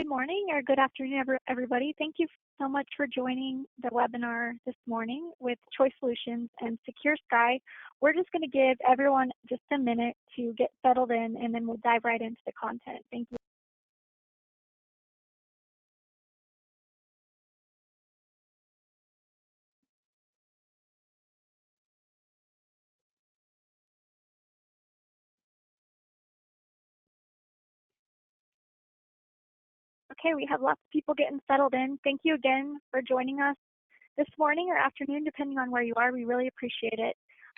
Good morning or good afternoon, everybody. Thank you so much for joining the webinar this morning with Choice Solutions and Secure Sky. We're just going to give everyone just a minute to get settled in, and then we'll dive right into the content. Thank you. Okay, we have lots of people getting settled in. Thank you again for joining us this morning or afternoon, depending on where you are. We really appreciate it.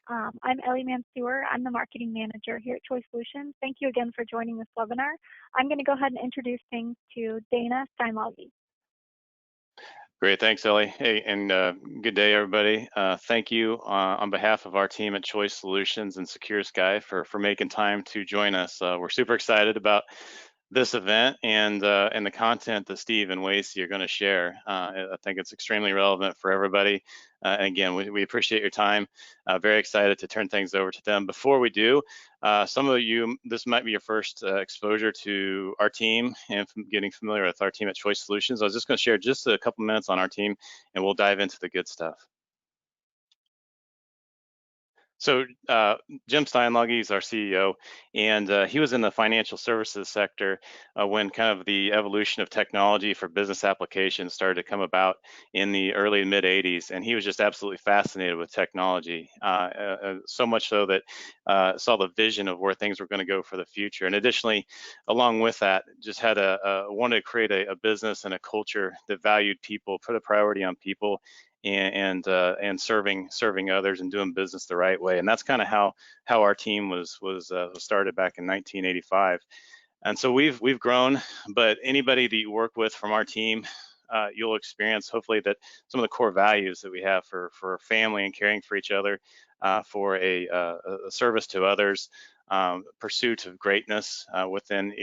I'm Ellie Mansour. I'm the marketing manager here at Choice Solutions. Thank you again for joining this webinar. I'm going to go ahead and introduce things to Dana Steinloggy. Great, thanks, Ellie. Hey, and good day, everybody. Thank you on behalf of our team at Choice Solutions and Secure Sky for making time to join us. We're super excited about this event and the content that Steve and Wasey are going to share. I think it's extremely relevant for everybody. And again, we appreciate your time. Very excited to turn things over to them. Before we do, some of you, this might be your first exposure to our team and getting familiar with our team at Choice Solutions. I was just going to share just a couple minutes on our team, and we'll dive into the good stuff. So Jim Steinloggy is our CEO, and he was in the financial services sector when kind of the evolution of technology for business applications started to come about in the early mid 80s, and he was just absolutely fascinated with technology, so much so that saw the vision of where things were going to go for the future. And additionally, along with that, just had wanted to create a business and a culture that valued people, put a priority on people, and serving others and doing business the right way. And that's kind of how our team was started back in 1985. And so we've grown, but anybody that you work with from our team, you'll experience hopefully that some of the core values that we have for family and caring for each other, for a service to others, pursuit of greatness within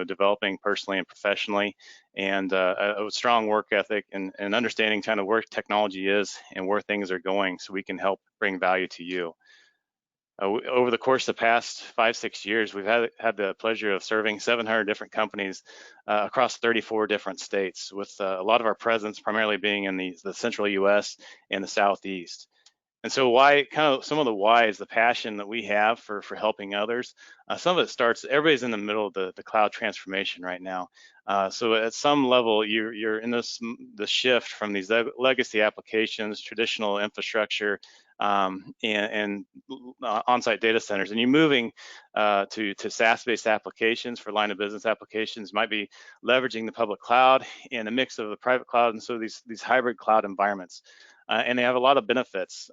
developing personally and professionally, and a strong work ethic and understanding kind of where technology is and where things are going, so we can help bring value to you. Over the course of the past 5-6 years, we've had the pleasure of serving 700 different companies across 34 different states, with a lot of our presence primarily being in the central U.S. and the Southeast. And so some of the whys, the passion that we have for helping others, some of it starts, everybody's in the middle of the cloud transformation right now. So at some level, you're in the shift from these legacy applications, traditional infrastructure, and on-site data centers, and you're moving to SaaS-based applications for line of business applications. Might be leveraging the public cloud and a mix of the private cloud, and so these hybrid cloud environments. And they have a lot of benefits.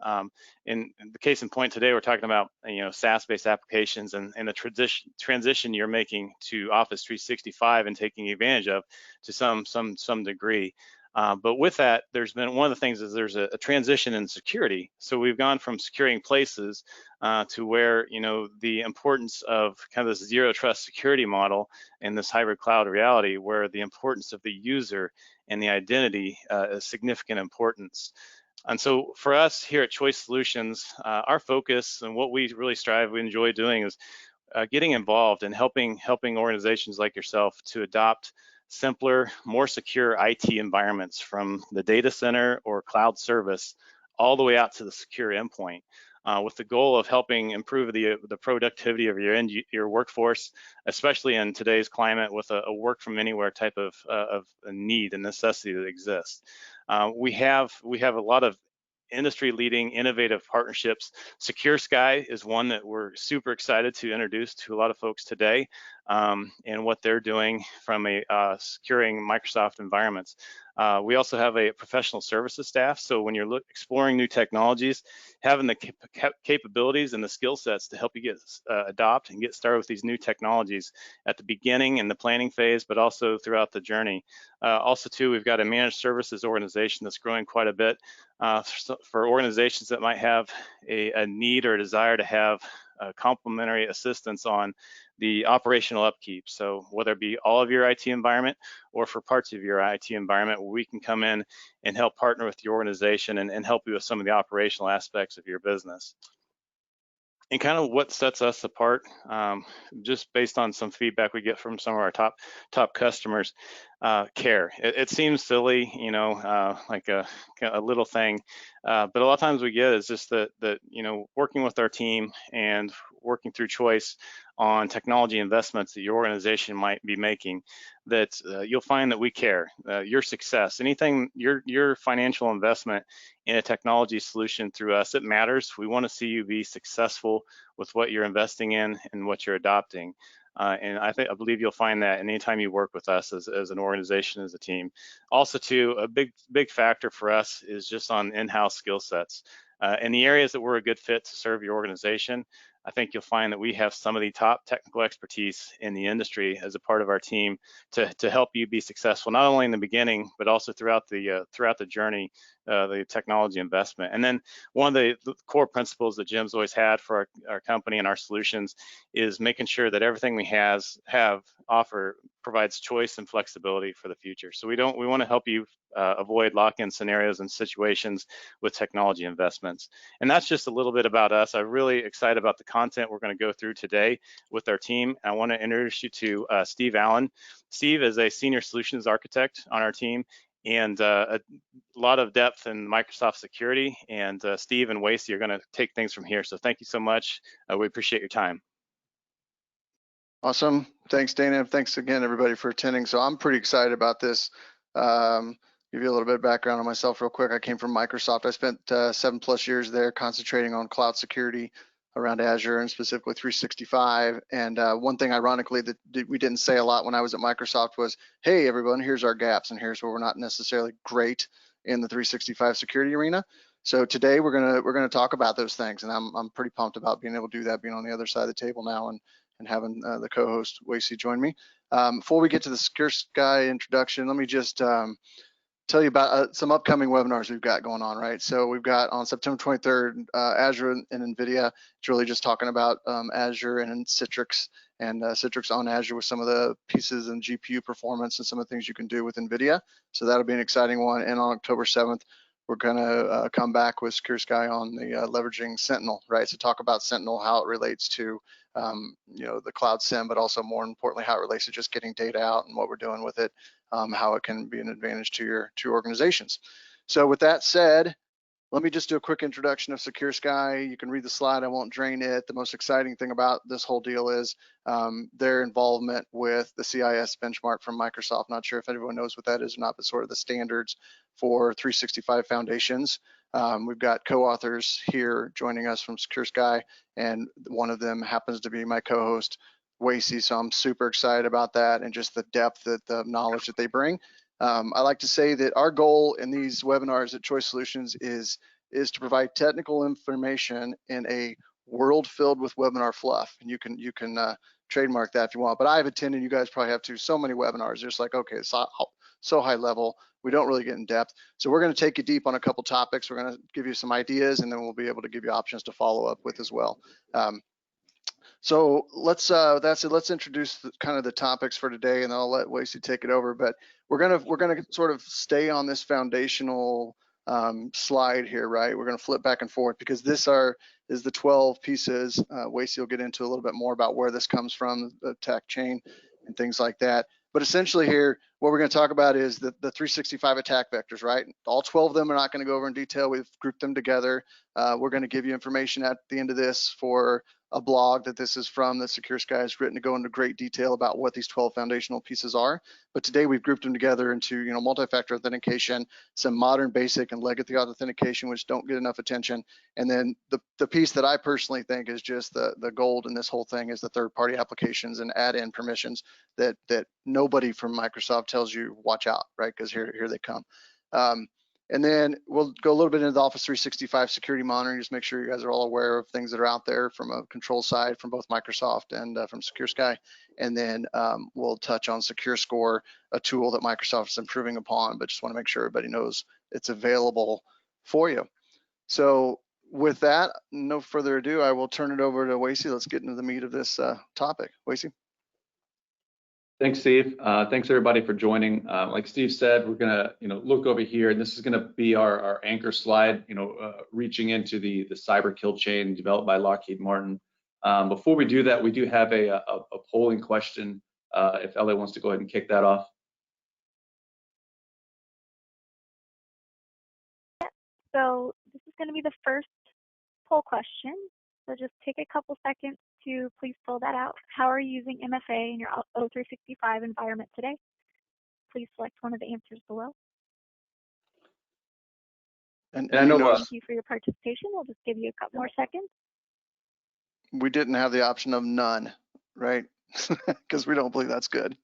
In the case in point today, we're talking about SaaS-based applications and the transition you're making to Office 365 and taking advantage of to some degree. But with that, there's been one of the things is there's a transition in security. So we've gone from securing places to where the importance of kind of this zero trust security model in this hybrid cloud reality, where the importance of the user and the identity is significant importance. And so for us here at Choice Solutions, our focus and what we really we enjoy doing is getting involved and helping organizations like yourself to adopt simpler, more secure IT environments, from the data center or cloud service all the way out to the secure endpoint, with the goal of helping improve the productivity of your workforce, especially in today's climate with a work from anywhere type of a need and necessity that exists. We have a lot of industry-leading innovative partnerships. Secure Sky is one that we're super excited to introduce to a lot of folks today, and what they're doing from securing Microsoft environments. We also have a professional services staff, so when you're exploring new technologies, having the capabilities and the skill sets to help you adopt and get started with these new technologies at the beginning and the planning phase, but also throughout the journey. Also too, we've got a managed services organization that's growing quite a bit for organizations that might have a need or a desire to have complementary assistance on the operational upkeep. So whether it be all of your IT environment or for parts of your IT environment, we can come in and help partner with your organization and help you with some of the operational aspects of your business. And kind of what sets us apart, just based on some feedback we get from some of our top customers, care. It seems silly, you know, like a little thing, but a lot of times we get is just that you know, working with our team and working through choice on technology investments that your organization might be making, that you'll find that we care. Your success, anything, your financial investment in a technology solution through us, it matters. We want to see you be successful with what you're investing in and what you're adopting. And I believe you'll find that anytime you work with us as an organization, as a team. Also, too, a big factor for us is just on in-house skill sets. In the areas that we're a good fit to serve your organization, I think you'll find that we have some of the top technical expertise in the industry as a part of our team to help you be successful, not only in the beginning, but also throughout the journey, the technology investment. And then one of the core principles that Jim's always had for our company and our solutions is making sure that everything we offer provides choice and flexibility for the future. So we want to help you avoid lock-in scenarios and situations with technology investments. And that's just a little bit about us. I'm really excited about the content we're going to go through today with our team. I want to introduce you to Steve Allen. Steve is a senior solutions architect on our team, and a lot of depth in Microsoft security. And Steve and Wasey are going to take things from here. So thank you so much. We appreciate your time. Awesome. Thanks, Dana. Thanks again, everybody, for attending. So I'm pretty excited about this. Give you a little bit of background on myself real quick. I came from Microsoft. I spent 7+ years there concentrating on cloud security around Azure and specifically 365. And one thing, ironically, that we didn't say a lot when I was at Microsoft was, hey, everyone, here's our gaps and here's where we're not necessarily great in the 365 security arena. So today we're gonna talk about those things, and I'm pretty pumped about being able to do that, being on the other side of the table now and having the co-host Wasey join me. Before we get to the Secure Sky introduction, let me just tell you about some upcoming webinars we've got going on, right? So we've got on September 23rd, Azure and NVIDIA. It's really just talking about Azure and Citrix on Azure with some of the pieces and GPU performance and some of the things you can do with NVIDIA. So that'll be an exciting one. And on October 7th, we're gonna come back with Secure Sky on the leveraging Sentinel, right? So talk about Sentinel, how it relates to you know, the cloud SIEM, but also more importantly, how it relates to just getting data out and what we're doing with it, how it can be an advantage to your organizations. So with that said, let me just do a quick introduction of Secure Sky. You can read the slide, I won't drain it. The most exciting thing about this whole deal is their involvement with the CIS benchmark from Microsoft. Not sure if everyone knows what that is or not, but sort of the standards for 365 foundations. We've got co-authors here joining us from Secure Sky, and one of them happens to be my co-host, Wasey, so I'm super excited about that and just the depth, the knowledge that they bring. I like to say that our goal in these webinars at Choice Solutions is to provide technical information in a world filled with webinar fluff, and you can trademark that if you want. But I've attended, you guys probably have too, so many webinars. Just like, okay, it's so high level, we don't really get in depth. So we're going to take you deep on a couple topics. We're going to give you some ideas, and then we'll be able to give you options to follow up with as well. So let's introduce kind of the topics for today, and then I'll let Wasey take it over. But we're gonna sort of stay on this foundational slide here, right? We're gonna flip back and forth because this is the 12 pieces. Wasey will get into a little bit more about where this comes from, the attack chain and things like that. But essentially here, what we're going to talk about is the 365 attack vectors, right? All 12 of them are not going to go over in detail. We've grouped them together. We're going to give you information at the end of this for a blog that this is from, that Secure Sky has written, to go into great detail about what these 12 foundational pieces are. But today we've grouped them together into, you know, multi-factor authentication, some modern basic and legacy authentication, which don't get enough attention. And then the piece that I personally think is just the gold in this whole thing is the third-party applications and add-in permissions that nobody from Microsoft tells you, watch out, right? Because here they come. And then we'll go a little bit into the Office 365 security monitoring, just make sure you guys are all aware of things that are out there from a control side from both Microsoft and from Secure Sky. And then we'll touch on Secure Score, a tool that Microsoft is improving upon, but just want to make sure everybody knows it's available for you. So with that, no further ado, I will turn it over to Wasey. Let's get into the meat of this topic. Wasey. Thanks, Steve. Thanks everybody for joining. Like Steve said, we're gonna, look over here, and this is gonna be our anchor slide, reaching into the cyber kill chain developed by Lockheed Martin. Before we do that, we do have a polling question. If Elliot wants to go ahead and kick that off. So this is going to be the first poll question. So just take a couple seconds to please fill that out. How are you using MFA in your O365 environment today? Please select one of the answers below. And I know Thank you for your participation. We'll just give you a couple more seconds. we didn't have the option of none, right? Because we don't believe that's good.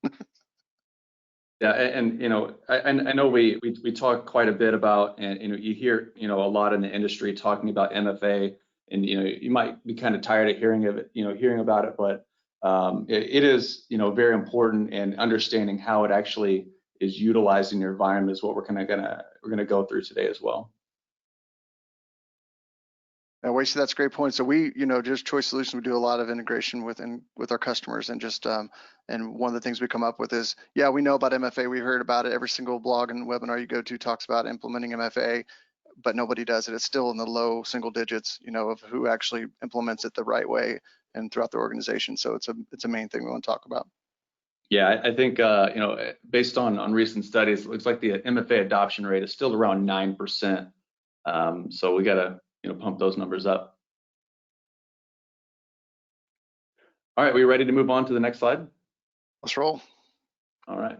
Yeah, and you know, I know we talk quite a bit about, and you know, you hear, you know, a lot in the industry talking about MFA, and you know, you might be kind of tired of hearing of it, you know, hearing about it, but it is, you know, very important, and understanding how it actually is utilized in your environment is what we're gonna go through today as well. Wasey, that's a great point. So we, you know, just Choice Solutions, we do a lot of integration with our customers, and just and one of the things we come up with is, yeah, we know about MFA. We heard about it. Every single blog and webinar you go to talks about implementing MFA, but nobody does it. It's still in the low single digits, you know, of who actually implements it the right way and throughout the organization. So it's a main thing we want to talk about. Yeah, I think you know, based on recent studies, it looks like the MFA adoption rate is still around 9%. So we got to, you know, pump those numbers up. All right, we ready to move on to the next slide? Let's roll. All right.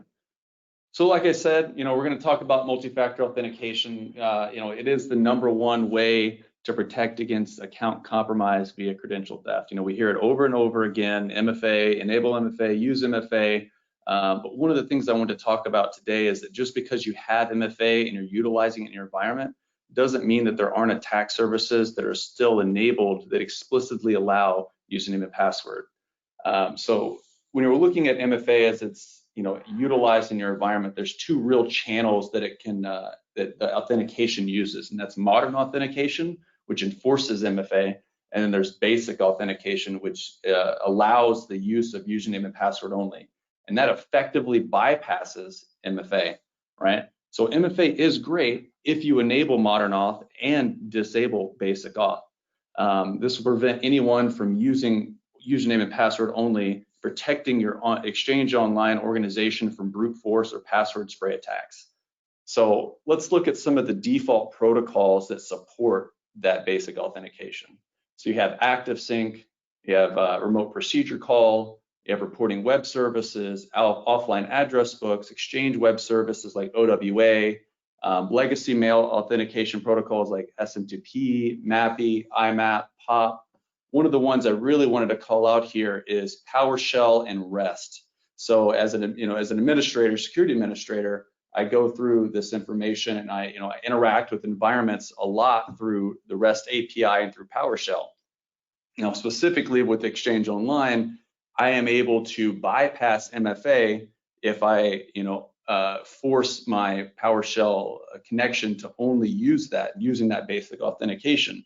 So like I said, you know, we're going to talk about multi-factor authentication. You know, it is the #1 way to protect against account compromise via credential theft. You know, we hear it over and over again: MFA, enable MFA, use MFA. But one of the things I want to talk about today is that just because you have MFA and you're utilizing it in your environment doesn't mean that there aren't attack services that are still enabled that explicitly allow username and password. So when you're looking at MFA as it's, you know, utilized in your environment, there's two real channels that it can that the authentication uses, and that's modern authentication, which enforces MFA, and then there's basic authentication, which allows the use of username and password only, and that effectively bypasses MFA, right? So MFA is great if you enable modern auth and disable basic auth. This will prevent anyone from using username and password only, protecting your Exchange Online organization from brute force or password spray attacks. So let's look at some of the default protocols that support that basic authentication. So you have ActiveSync, you have remote procedure call, you have reporting web services, offline address books, Exchange web services like OWA, legacy mail authentication protocols like SMTP, MAPI, IMAP, POP. One of the ones I really wanted to call out here is PowerShell and REST. So as an administrator, security administrator, I go through this information, and I interact with environments a lot through the REST API and through PowerShell. Now, specifically with Exchange Online, I am able to bypass MFA if I, force my PowerShell connection to only use that, using that basic authentication.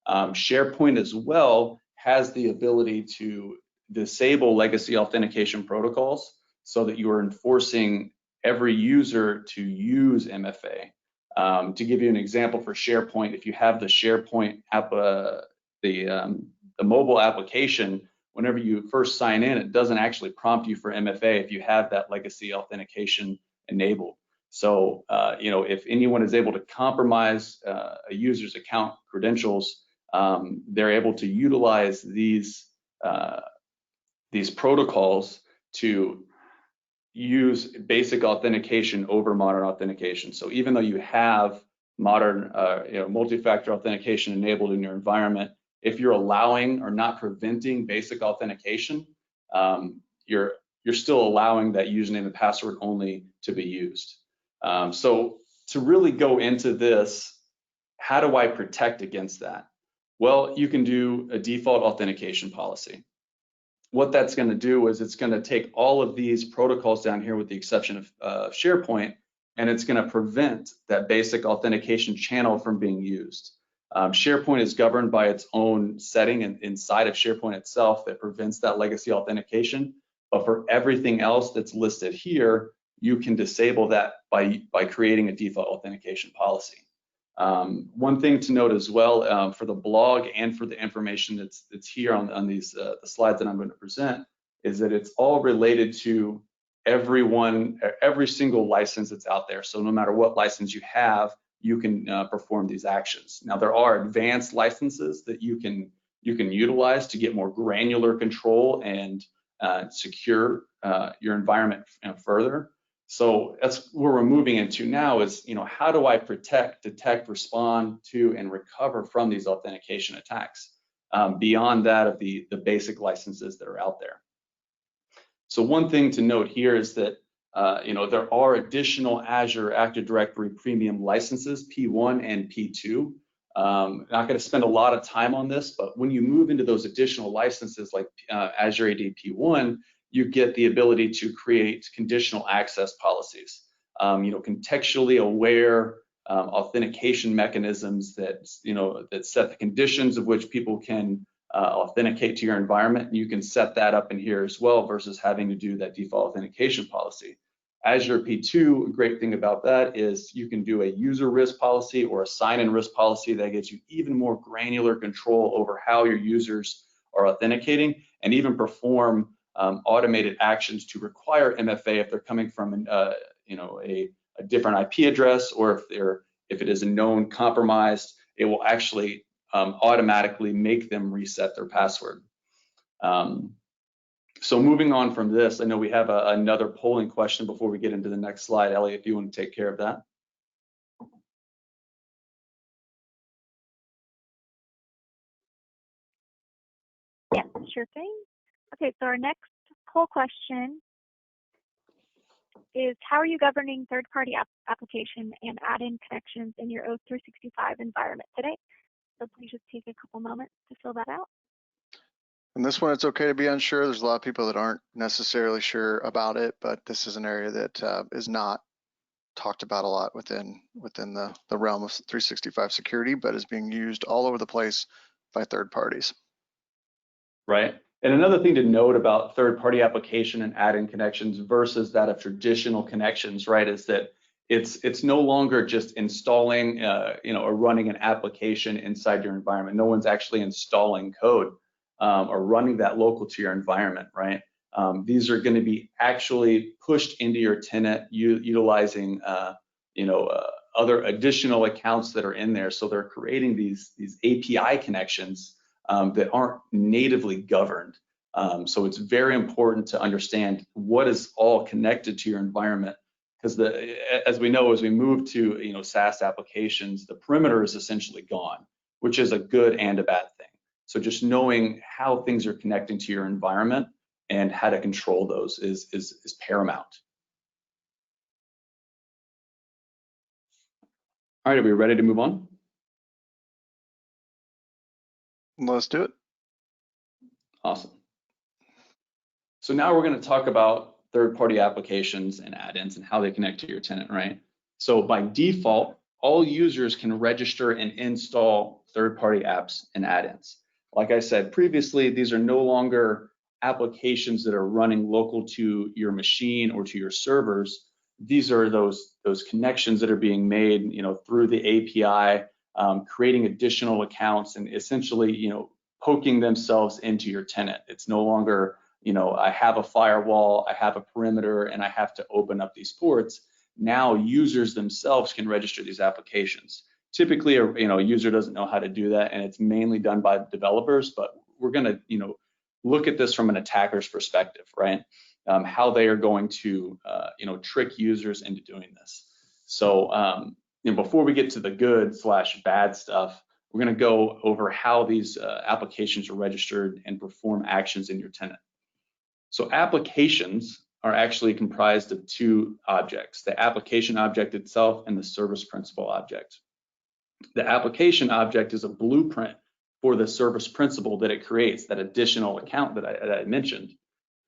SharePoint as well has the ability to disable legacy authentication protocols so that you are enforcing every user to use MFA. To give you an example for SharePoint, if you have the SharePoint app, the mobile application, whenever you first sign in, it doesn't actually prompt you for MFA if you have that legacy authentication enabled. So, if anyone is able to compromise a user's account credentials, they're able to utilize these protocols to use basic authentication over modern authentication. So even though you have modern, multi-factor authentication enabled in your environment, if you're allowing or not preventing basic authentication, you're still allowing that username and password only to be used. So to really go into this, how do I protect against that? Well, you can do a default authentication policy. What that's going to do is it's going to take all of these protocols down here with the exception of SharePoint, and it's going to prevent that basic authentication channel from being used. SharePoint is governed by its own setting inside of SharePoint itself that prevents that legacy authentication. But for everything else that's listed here, you can disable that by creating a default authentication policy. One thing to note as well, for the blog and for the information that's here on these the slides that I'm going to present, is that it's all related to every single license that's out there. So no matter what license you have, you can perform these actions. Now, there are advanced licenses that you can utilize to get more granular control and secure your environment further. So that's where we're moving into now is, how do I protect, detect, respond to, and recover from these authentication attacks beyond that of the basic licenses that are out there. So one thing to note here is that there are additional Azure Active Directory Premium licenses, P1 and P2. Not going to spend a lot of time on this, but when you move into those additional licenses like Azure AD P1, you get the ability to create conditional access policies, contextually aware authentication mechanisms that set the conditions of which people can authenticate to your environment. And you can set that up in here as well versus having to do that default authentication policy. Azure P2, a great thing about that is you can do a user risk policy or a sign-in risk policy that gives you even more granular control over how your users are authenticating, and even perform automated actions to require MFA if they're coming from a different IP address, or if it is a known compromised, it will actually automatically make them reset their password. So moving on from this, I know we have another polling question before we get into the next slide. Ellie, if you want to take care of that. Yes, sure thing. Okay, so our next poll question is, how are you governing third-party application and add-in connections in your O365 environment today? So please just take a couple moments to fill that out. And this one, it's okay to be unsure. There's a lot of people that aren't necessarily sure about it, but this is an area that is not talked about a lot within the realm of 365 security, but is being used all over the place by third parties. Right. And another thing to note about third-party application and add-in connections versus that of traditional connections, right, is that it's no longer just installing, or running an application inside your environment. No one's actually installing code or running that local to your environment, right? These are going to be actually pushed into your tenant utilizing, other additional accounts that are in there. So they're creating these API connections that aren't natively governed. So it's very important to understand what is all connected to your environment, because as we know, as we move to SaaS applications, the perimeter is essentially gone, which is a good and a bad thing. So just knowing how things are connecting to your environment and how to control those is paramount. All right, are we ready to move on? Let's do it. Awesome. So now we're going to talk about third-party applications and add-ins and how they connect to your tenant, right? So by default, all users can register and install third-party apps and add-ins. Like I said previously, these are no longer applications that are running local to your machine or to your servers. These are those connections that are being made, through the API, creating additional accounts and essentially, poking themselves into your tenant. It's no longer, I have a firewall, I have a perimeter, and I have to open up these ports. Now users themselves can register these applications. Typically, a user doesn't know how to do that, and it's mainly done by developers. But we're going to, look at this from an attacker's perspective, right? How they are going to, trick users into doing this. So, before we get to the good/bad stuff, we're going to go over how these applications are registered and perform actions in your tenant. So applications are actually comprised of two objects, the application object itself and the service principal object. The application object is a blueprint for the service principal that it creates, that additional account that I mentioned.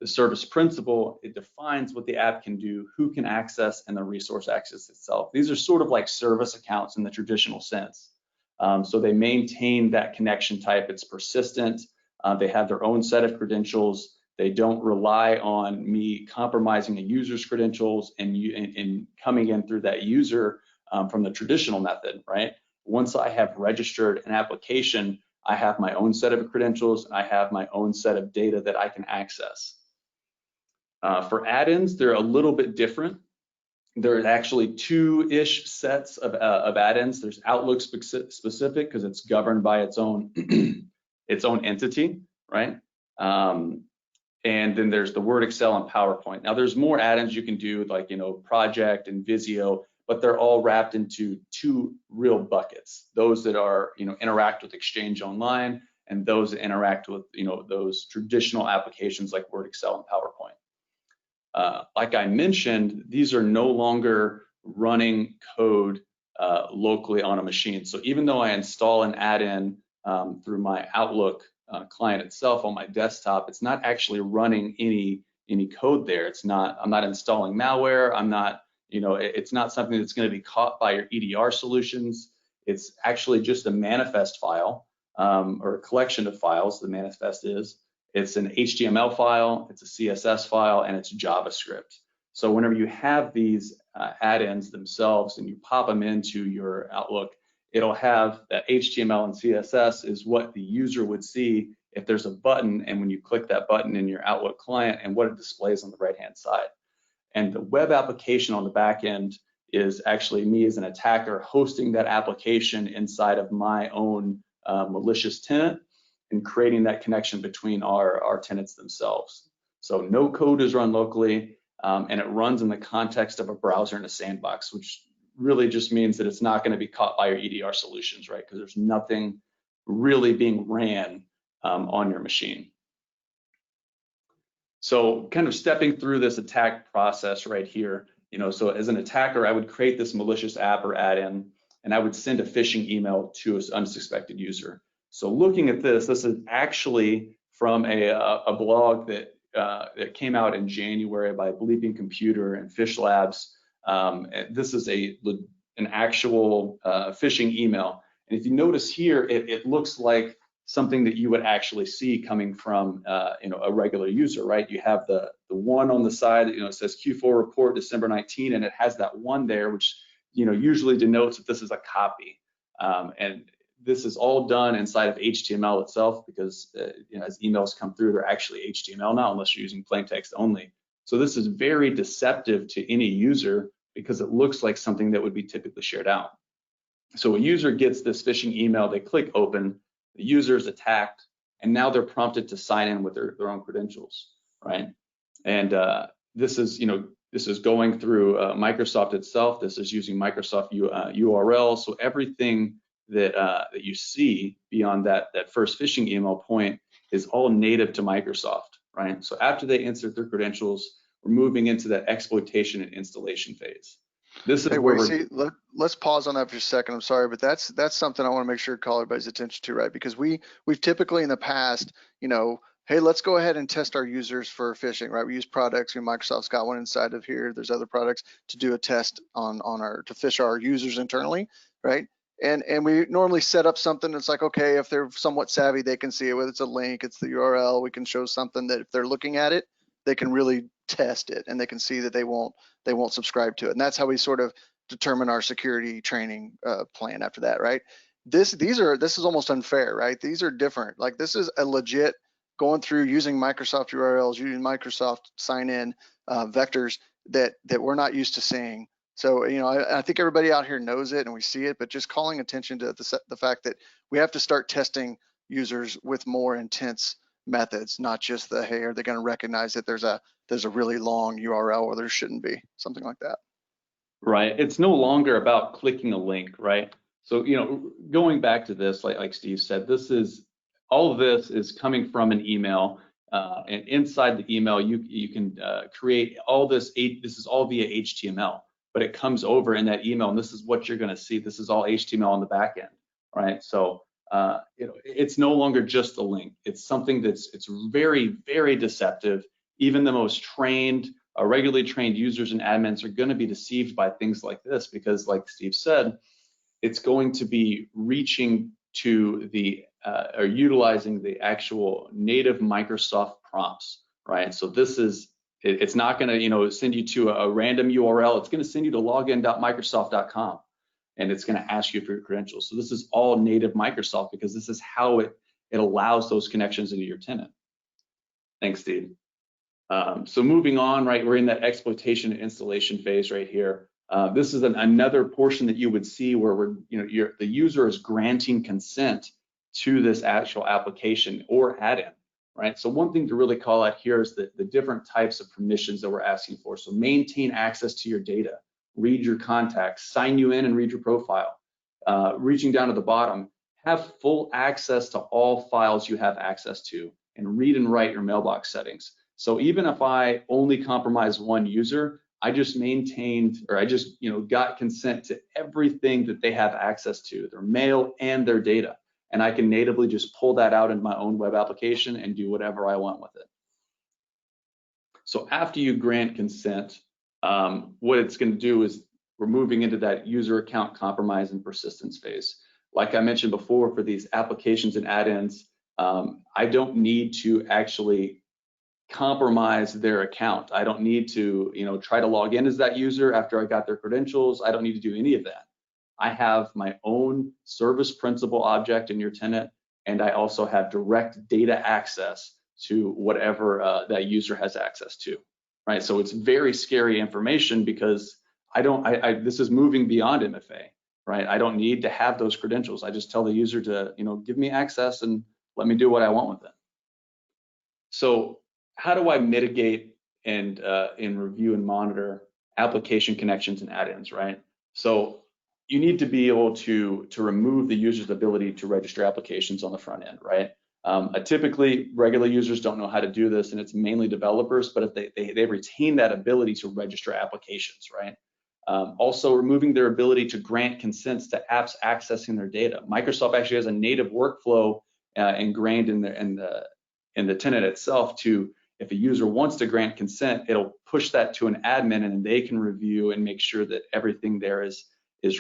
The service principal, it defines what the app can do, who can access, and the resource access itself. These are sort of like service accounts in the traditional sense. So they maintain that connection type. It's persistent. They have their own set of credentials. They don't rely on me compromising a user's credentials and coming in through that user from the traditional method, right? Once I have registered an application, I have my own set of credentials and I have my own set of data that I can access. For add-ins, they're a little bit different. There are actually two-ish sets of add-ins. There's Outlook specific because it's governed by its own its own entity, right? And then there's the Word, Excel, and PowerPoint. Now there's more add-ins you can do, like, you know, Project and Visio, but they're all wrapped into two real buckets. Those that are, you know, interact with Exchange Online, and those that interact with, you know, those traditional applications like Word, Excel, and PowerPoint. Like I mentioned, these are no longer running code locally on a machine. So even though I install an add-in through my Outlook client itself on my desktop, it's not actually running any code there. It's not. I'm not installing malware. I'm not. You know, it's not something that's going to be caught by your EDR solutions. It's actually just a manifest file or a collection of files. The manifest is. It's an HTML file, it's a CSS file, and it's JavaScript. So whenever you have these add-ins themselves and you pop them into your Outlook, it'll have that HTML and CSS is what the user would see if there's a button, and when you click that button in your Outlook client, and what it displays on the right-hand side. And the web application on the back end is actually me as an attacker hosting that application inside of my own malicious tenant, and creating that connection between our tenants themselves. So no code is run locally, and it runs in the context of a browser in a sandbox, which really just means that it's not going to be caught by your EDR solutions, right? Because there's nothing really being ran on your machine. So kind of stepping through this attack process right here, you know, so as an attacker, I would create this malicious app or add-in, and I would send a phishing email to an unsuspected user. So looking at this is actually from a blog that came out in January by Bleeping Computer and Fish Labs. This is an actual phishing email. And if you notice here, it looks like something that you would actually see coming from you know, a regular user, right? You have the one on the side, you know, it says Q4 report December 19, and it has that one there, which, you know, usually denotes that this is a copy. And this is all done inside of HTML itself, because you know, as emails come through, they're actually HTML now, unless you're using plain text only. So this is very deceptive to any user because it looks like something that would be typically shared out. So a user gets this phishing email, they click open, the user is attacked, and now they're prompted to sign in with their own credentials, right? And this is, you know, this is going through Microsoft itself. This is using Microsoft URL. So everything that you see beyond that first phishing email point is all native to Microsoft, right? So after they insert their credentials, we're moving into that exploitation and installation phase. This is where let's pause on that for a second. I'm sorry, but that's something I want to make sure to call everybody's attention to, right? Because we've typically in the past, you know, hey, let's go ahead and test our users for phishing, right? We use products. Microsoft's got one inside of here. There's other products to do a test to phish our users internally, right? And we normally set up something that's like, okay, if they're somewhat savvy, they can see it, whether it's a link, it's the URL, we can show something that if they're looking at it, they can really test it, and they can see that they won't subscribe to it. And that's how we sort of determine our security training plan after that, right? This is almost unfair, right? These are different. Like, this is a legit going through using Microsoft URLs, using Microsoft sign-in vectors that we're not used to seeing. So, you know, I think everybody out here knows it and we see it, but just calling attention to the fact that we have to start testing users with more intense methods, not just the, hey, are they going to recognize that there's a really long URL or there shouldn't be, something like that. Right. It's no longer about clicking a link, right? So, you know, going back to this, like Steve said, all of this is coming from an email, and inside the email, you can create all this. This is all via HTML, but it comes over in that email, and this is what you're going to see. This is all HTML on the back end, right? So, you know, it's no longer just a link. It's something it's very, very deceptive. Even the most trained, regularly trained users and admins are going to be deceived by things like this, because, like Steve said, it's going to be reaching to or utilizing the actual native Microsoft prompts, right? So it's not going to, you know, send you to a random URL. It's going to send you to login.microsoft.com, and it's going to ask you for your credentials. So this is all native Microsoft, because this is how it allows those connections into your tenant. Thanks, Steve. So moving on, right, we're in that exploitation and installation phase right here. This is another portion that you would see where the user is granting consent to this actual application or add-in, right? So one thing to really call out here is the different types of permissions that we're asking for. So maintain access to your data, read your contacts, sign you in and read your profile. Reaching down to the bottom, have full access to all files you have access to, and read and write your mailbox settings. So even if I only compromise one user, I just maintained, or I just got consent to everything that they have access to, their mail and their data. And I can natively just pull that out in my own web application and do whatever I want with it. So after you grant consent, what it's going to do is we're moving into that user account compromise and persistence phase. Like I mentioned before, for these applications and add-ins, I don't need to actually compromise their account. I don't need to, try to log in as that user after I got their credentials. I don't need to do any of that. I have my own service principal object in your tenant, and I also have direct data access to whatever that user has access to, right? So it's very scary information because this is moving beyond MFA, right? I don't need to have those credentials. I just tell the user to, give me access and let me do what I want with it. So how do I mitigate and review and monitor application connections and add-ins, right? So you need to be able to remove the user's ability to register applications on the front end, right? Typically, regular users don't know how to do this, and it's mainly developers, but if they retain that ability to register applications, right? Also, removing their ability to grant consents to apps accessing their data. Microsoft actually has a native workflow ingrained in the tenant itself to, if a user wants to grant consent, it'll push that to an admin and they can review and make sure that everything there is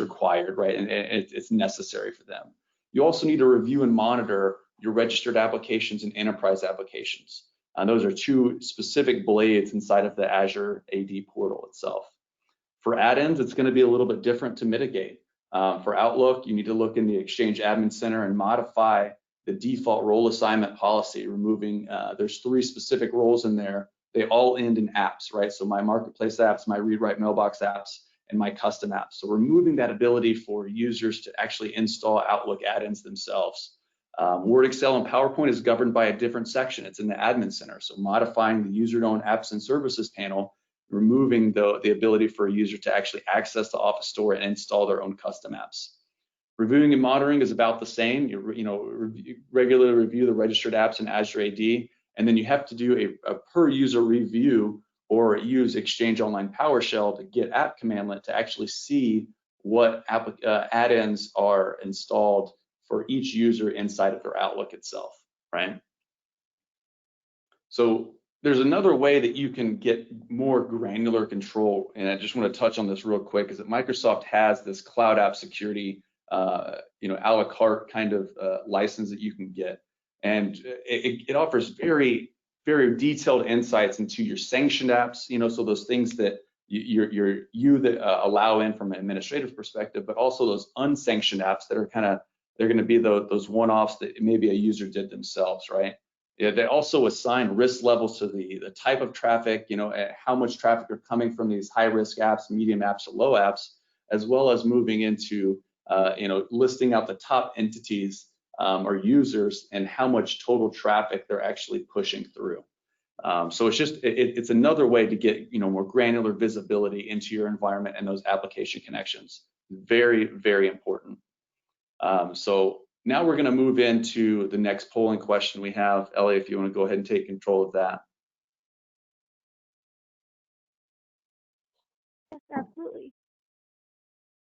required, right? And it's necessary for them. You also need to review and monitor your registered applications and enterprise applications. Those are two specific blades inside of the Azure AD portal itself. For add-ins, it's going to be a little bit different to mitigate. For Outlook, you need to look in the Exchange Admin Center and modify the default role assignment policy, removing, there's 3 specific roles in there. They all end in apps, right? So my marketplace apps, my read-write mailbox apps, and my custom apps. So removing that ability for users to actually install Outlook add-ins themselves. Word, Excel, and PowerPoint is governed by a different section. It's in the Admin Center. So modifying the user-known apps and services panel, removing the ability for a user to actually access the Office Store and install their own custom apps. Reviewing and monitoring is about the same. You regularly review the registered apps in Azure AD, and then you have to do a per user review or use Exchange Online PowerShell to get app commandlet to actually see what add-ins are installed for each user inside of their Outlook itself, right? So there's another way that you can get more granular control, and I just want to touch on this real quick, is that Microsoft has this cloud app security a la carte kind of license that you can get, and it offers very, very detailed insights into your sanctioned apps, so those things that that allow in from an administrative perspective, but also those unsanctioned apps that are they're going to be those one-offs that maybe a user did themselves, right? Yeah, they also assign risk levels to the type of traffic, how much traffic are coming from these high-risk apps, medium apps, or low apps, as well as moving into listing out the top entities or users and how much total traffic they're actually pushing through. So it's another way to get more granular visibility into your environment and those application connections. Very, very important. So now we're going to move into the next polling question we have. Ellie, if you want to go ahead and take control of that. Yes, absolutely.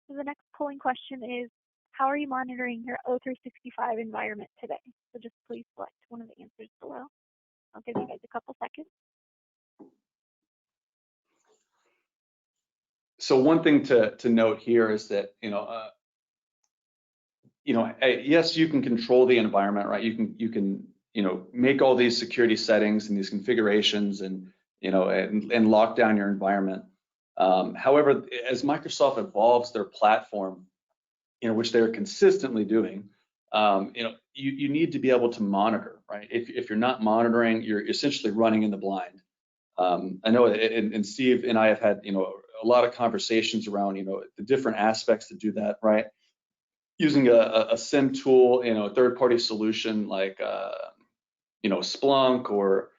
So the next polling question is, how are you monitoring your O365 environment today? So just please select one of the answers below. I'll give you guys a couple seconds. So one thing to note here is that, yes, you can control the environment, right? You can make all these security settings and these configurations and lock down your environment. However, as Microsoft evolves their platform, which they're consistently doing, you need to be able to monitor, right? If you're not monitoring, you're essentially running in the blind. I know, and Steve and I have had, a lot of conversations around, the different aspects to do that, right? Using a SIM tool, a third-party solution like, Splunk or,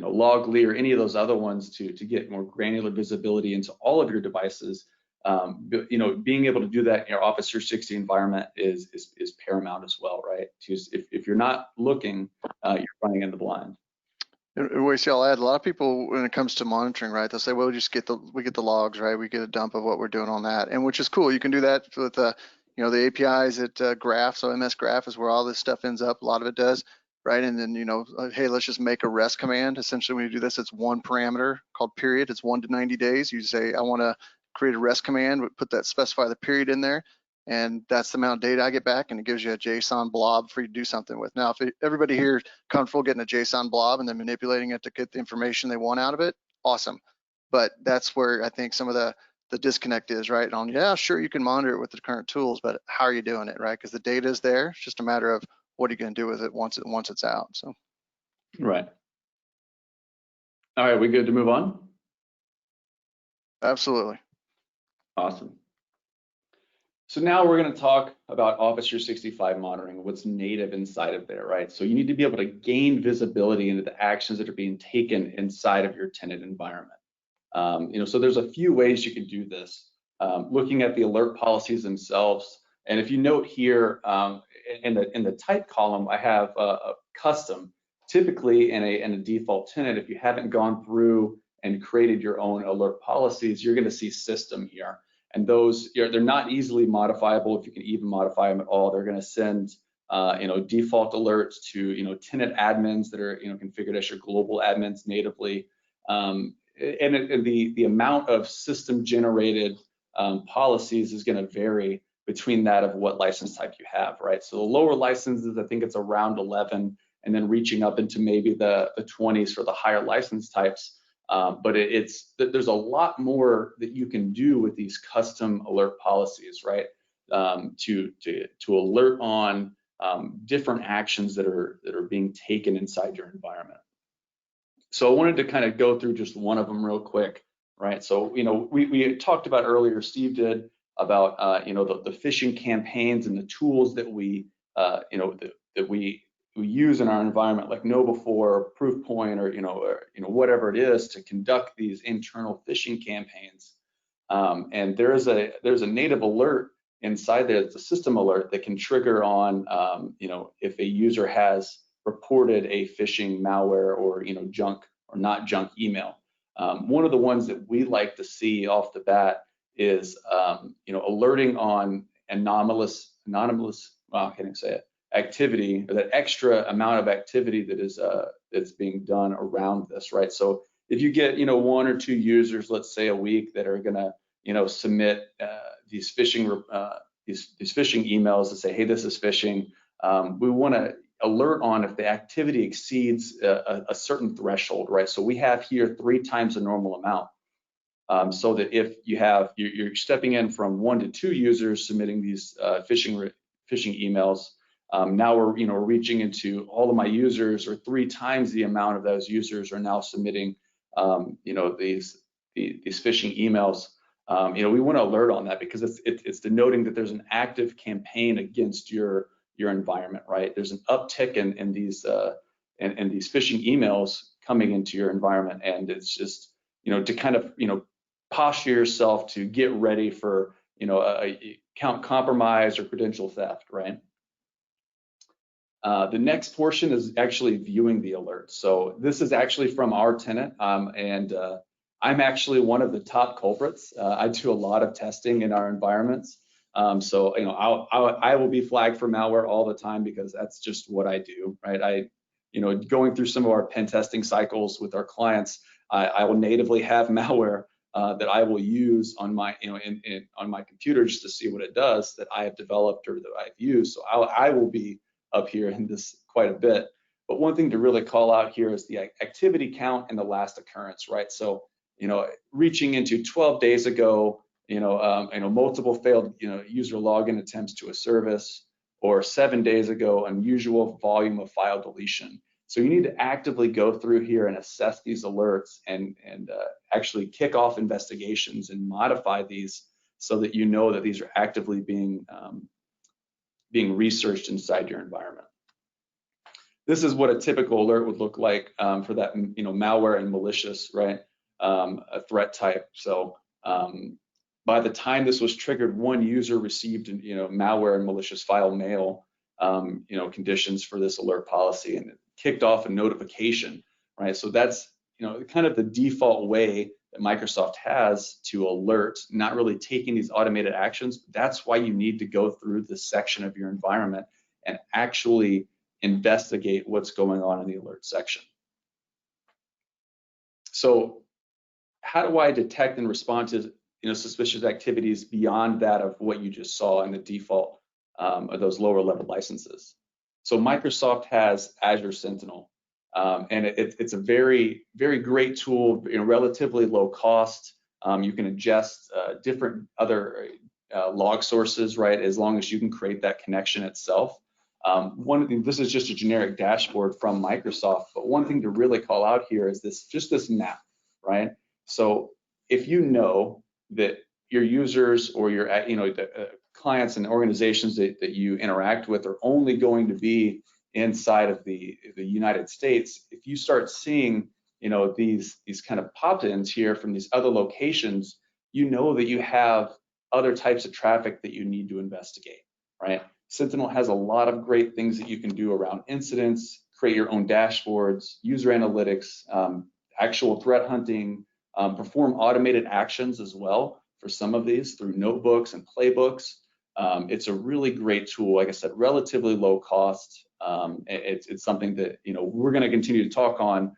Loggly or any of those other ones to get more granular visibility into all of your devices. Being able to do that in your Office 360 environment is paramount as well, right? If you're not looking, you're running in the blind. And Wasey, I'll add, a lot of people, when it comes to monitoring, right, they'll say, well, we get the logs, right? We get a dump of what we're doing on that, and which is cool. You can do that with the APIs at Graph. So MS Graph is where all this stuff ends up. A lot of it does, right? And then, hey, let's just make a REST command. Essentially, when you do this, it's one parameter called period. It's 1 to 90 days. You say, I want to create a REST command, specify the period in there. And that's the amount of data I get back, and it gives you a JSON blob for you to do something with. Now, if everybody here is comfortable getting a JSON blob and then manipulating it to get the information they want out of it, awesome. But that's where I think some of the disconnect is, right? Yeah, sure, you can monitor it with the current tools, but how are you doing it, right? Because the data is there. It's just a matter of what are you going to do with it once it's out. So, right. All right, we good to move on? Absolutely. Awesome. So now we're going to talk about Office 365 monitoring, what's native inside of there, right? So you need to be able to gain visibility into the actions that are being taken inside of your tenant environment. So there's a few ways you can do this. Looking at the alert policies themselves, and if you note here in the type column, I have a custom. Typically in a default tenant, if you haven't gone through and created your own alert policies, you're going to see system here. And those, they're not easily modifiable, if you can even modify them at all. They're going to send, default alerts to, tenant admins that are, configured as your global admins natively. And the amount of system-generated policies is going to vary between that of what license type you have, right? So the lower licenses, I think it's around 11, and then reaching up into maybe the 20s for the higher license types. But there's a lot more that you can do with these custom alert policies, right? To alert on different actions that are being taken inside your environment. So I wanted to kind of go through just one of them real quick, right? So we talked about earlier, Steve did, about the phishing campaigns and the tools that we that we use in our environment, like KnowBe4, Proofpoint, or whatever it is, to conduct these internal phishing campaigns. And there's a native alert inside there. It's a system alert that can trigger on if a user has reported a phishing malware or junk or not junk email. One of the ones that we like to see off the bat is alerting on anomalous well, I can't even say it, activity, or that extra amount of activity that is that's being done around this, right? So if you get 1 or 2 users, let's say a week, that are gonna submit these phishing these phishing emails that say, hey, this is phishing, we want to alert on if the activity exceeds a certain threshold, right? So we have here 3 times the normal amount, so that if you're stepping in from 1 to 2 users submitting these phishing emails, now we're reaching into all of my users, or 3 times the amount of those users are now submitting these phishing emails. We want to alert on that, because it's denoting that there's an active campaign against your environment, right? There's an uptick in these phishing emails coming into your environment, and it's just to kind of posture yourself to get ready for a account compromise or credential theft, right? The next portion is actually viewing the alerts. So this is actually from our tenant, and I'm actually one of the top culprits. I do a lot of testing in our environments. So I will be flagged for malware all the time, because that's just what I do, right? Going through some of our pen testing cycles with our clients, I will natively have malware that I will use on my on my computer, just to see what it does, that I have developed or that I've used. So I will be up here in this quite a bit. But one thing to really call out here is the activity count and the last occurrence, right? So reaching into 12 days ago, multiple failed user login attempts to a service, or 7 days ago, unusual volume of file deletion. So you need to actively go through here and assess these alerts and actually kick off investigations and modify these so that you know that these are actively being researched inside your environment. This is what a typical alert would look like for that, malware and malicious, right? A threat type. So by the time this was triggered, one user received, malware and malicious file mail, conditions for this alert policy, and it kicked off a notification, right? So that's, kind of the default way that Microsoft has to alert, not really taking these automated actions. That's why you need to go through this section of your environment and actually investigate what's going on in the alert section. So how do I detect and respond to suspicious activities beyond that of what you just saw in the default of those lower level licenses? So Microsoft has Azure Sentinel, and it's a very, very great tool, relatively low cost. You can ingest different other log sources, right, as long as you can create that connection itself. This is just a generic dashboard from Microsoft, but one thing to really call out here is this map, right? So if you know that your users or your the clients and organizations that you interact with are only going to be inside of the United States, if you start seeing these kind of pop-ins here from these other locations, you know that you have other types of traffic that you need to investigate, right? Sentinel has a lot of great things that you can do around incidents, create your own dashboards, user analytics, actual threat hunting, perform automated actions as well for some of these through notebooks and playbooks. It's a really great tool. Like I said, relatively low cost. It's something that we're going to continue to talk on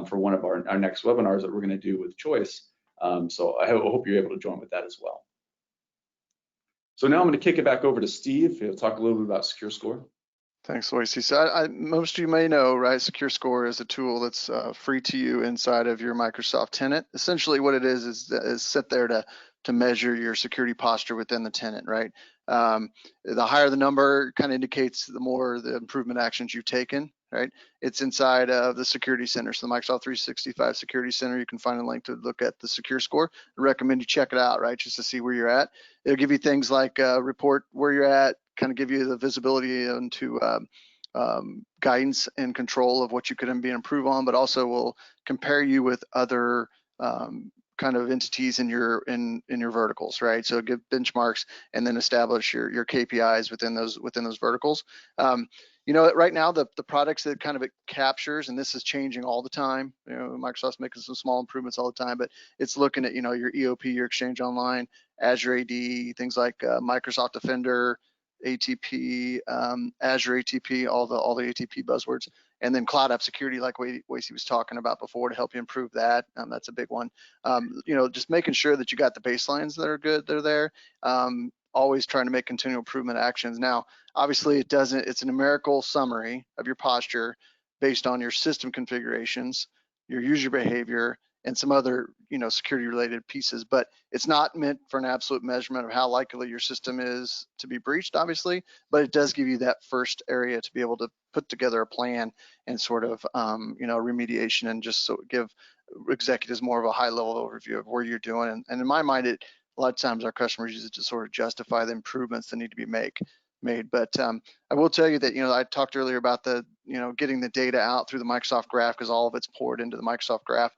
for one of our next webinars that we're going to do with Choice. So I hope you're able to join with that as well. So now I'm going to kick it back over to Steve. He'll talk a little bit about Secure Score. Thanks, Lacey. So most of you may know, right, Secure Score is a tool that's free to you inside of your Microsoft tenant. Essentially what it is set there to measure your security posture within the tenant, right? The higher the number kind of indicates the more the improvement actions you've taken, right? It's inside of the Security Center. So the Microsoft 365 Security Center, you can find a link to look at the Secure Score. I recommend you check it out, right, just to see where you're at. It'll give you things like report where you're at, kind of give you the visibility into guidance and control of what you could be improve on, but also will compare you with other kind of entities in your verticals, right? So give benchmarks and then establish your KPIs within those verticals. Right now the products that kind of it captures, and this is changing all the time. Microsoft's making some small improvements all the time, but it's looking at your EOP, your Exchange Online, Azure AD, things like Microsoft Defender, ATP, Azure ATP, all the ATP buzzwords, and then Cloud App Security, like Wasey was talking about before, to help you improve that. That's a big one. Just making sure that you got the baselines that are good, they're there. Always trying to make continual improvement actions. Now, obviously, it's a numerical summary of your posture based on your system configurations, your user behavior, and some other security related pieces, but it's not meant for an absolute measurement of how likely your system is to be breached, obviously, but it does give you that first area to be able to put together a plan and sort of remediation, and just so give executives more of a high level overview of where you're doing. And in my mind, a lot of times our customers use it to sort of justify the improvements that need to be made. But I will tell you that I talked earlier about the getting the data out through the Microsoft Graph, because all of it's poured into the Microsoft Graph.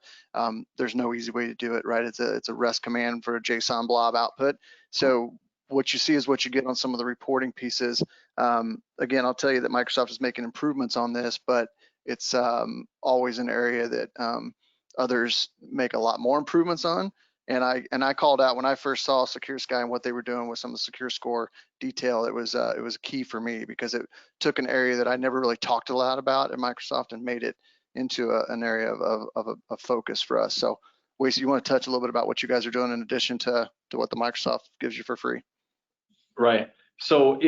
There's no easy way to do it, right? It's a REST command for a JSON blob output. So what you see is what you get on some of the reporting pieces. Again, I'll tell you that Microsoft is making improvements on this, but it's always an area that others make a lot more improvements on. And I called out when I first saw Secure Sky and what they were doing with some of the Secure Score detail. It was key for me, because it took an area that I never really talked a lot about at Microsoft and made it into an area of focus for us. So, Wasey, you want to touch a little bit about what you guys are doing in addition to what the Microsoft gives you for free? Right. So,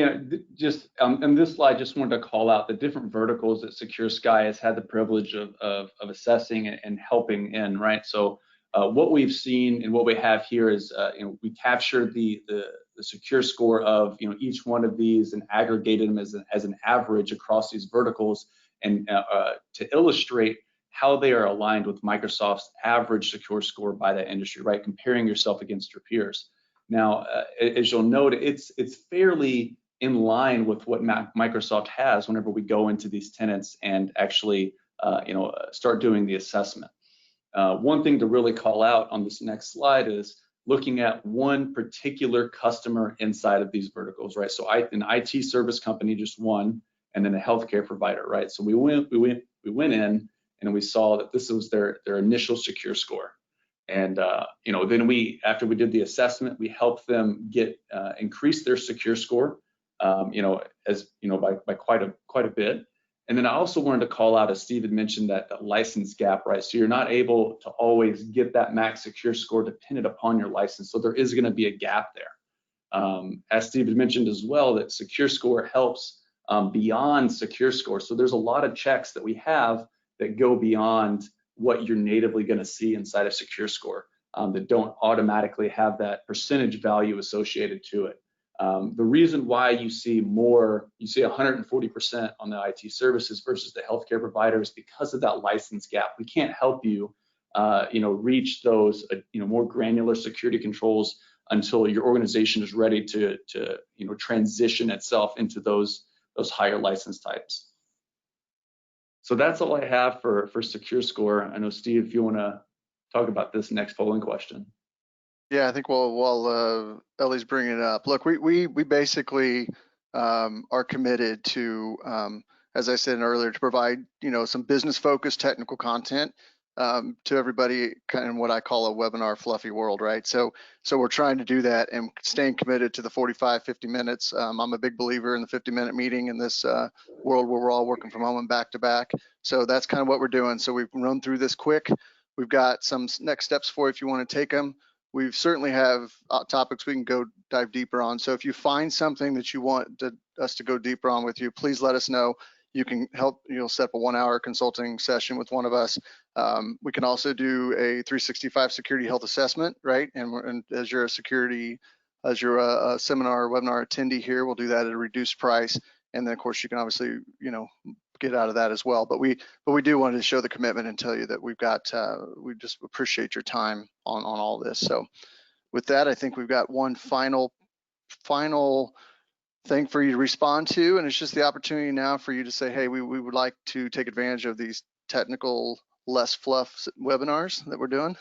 just in this slide, just wanted to call out the different verticals that Secure Sky has had the privilege of assessing and helping in, right? So, what we've seen and what we have here is, we captured the secure score of each one of these and aggregated them as an average across these verticals, and to illustrate how they are aligned with Microsoft's average secure score by that industry, right? Comparing yourself against your peers. Now, as you'll note, it's fairly in line with what Microsoft has whenever we go into these tenants and actually, start doing the assessment. One thing to really call out on this next slide is looking at one particular customer inside of these verticals, right? So an IT service company, just one, and then a healthcare provider, right? So we went in and we saw that this was their initial secure score. And then after we did the assessment, we helped them increase their secure score, by quite a bit. And then I also wanted to call out, as Steve had mentioned, that license gap, right? So you're not able to always get that max secure score dependent upon your license. So there is going to be a gap there. As Steve had mentioned as well, that secure score helps beyond secure score. So there's a lot of checks that we have that go beyond what you're natively going to see inside of secure score, that don't automatically have that percentage value associated to it. The reason why you see 140% on the IT services versus the healthcare provider is because of that license gap. We can't help you, reach those, more granular security controls until your organization is ready to transition itself into those higher license types. So that's all I have for secure score. I know, Steve, if you want to talk about this next polling question. Yeah, I think while Ellie's bringing it up, look, we basically are committed to, as I said earlier, to provide some business-focused technical content to everybody, kind of what I call a webinar fluffy world, right? So we're trying to do that and staying committed to the 45, 50 minutes. I'm a big believer in the 50-minute meeting in this world where we're all working from home and back to back. So that's kind of what we're doing. So we've run through this quick. We've got some next steps for you if you want to take them. We certainly have topics we can go dive deeper on. So if you find something that you want us to go deeper on with you, please let us know. You can help, set up a 1-hour consulting session with one of us. We can also do a 365 security health assessment, right? And as you're a seminar or webinar attendee here, we'll do that at a reduced price. And then of course you can obviously, get out of that as well. But we do want to show the commitment and tell you that we just appreciate your time on all this. So with that, I think we've got one final thing for you to respond to, and it's just the opportunity now for you to say, hey, we would like to take advantage of these technical, less fluff webinars that we're doing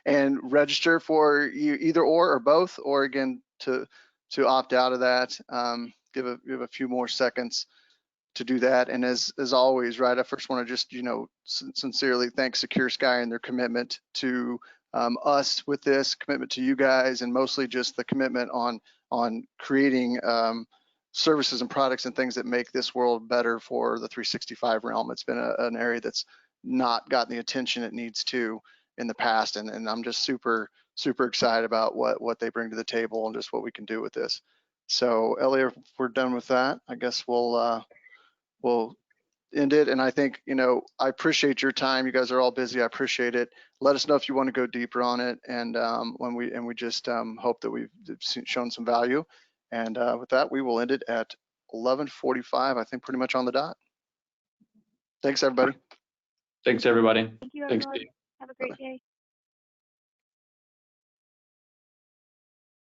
and register for either or both, or again, to opt out of that. Give a few more seconds to do that. And as always, right, I first want to just, sincerely thank Secure Sky and their commitment to us with this, commitment to you guys, and mostly just the commitment on creating services and products and things that make this world better for the 365 realm. It's been an area that's not gotten the attention it needs to in the past, and I'm just super excited about what they bring to the table and just what we can do with this. So Ellie, if we're done with that, I guess we'll end it. And I think, I appreciate your time. You guys are all busy. I appreciate it. Let us know if you want to go deeper on it. And we just hope that we've shown some value. And with that, we will end it at 11:45, I think, pretty much on the dot. Thanks, everybody. Thanks, everybody. Thank you, Thanks, everyone. Steve. Have a great day.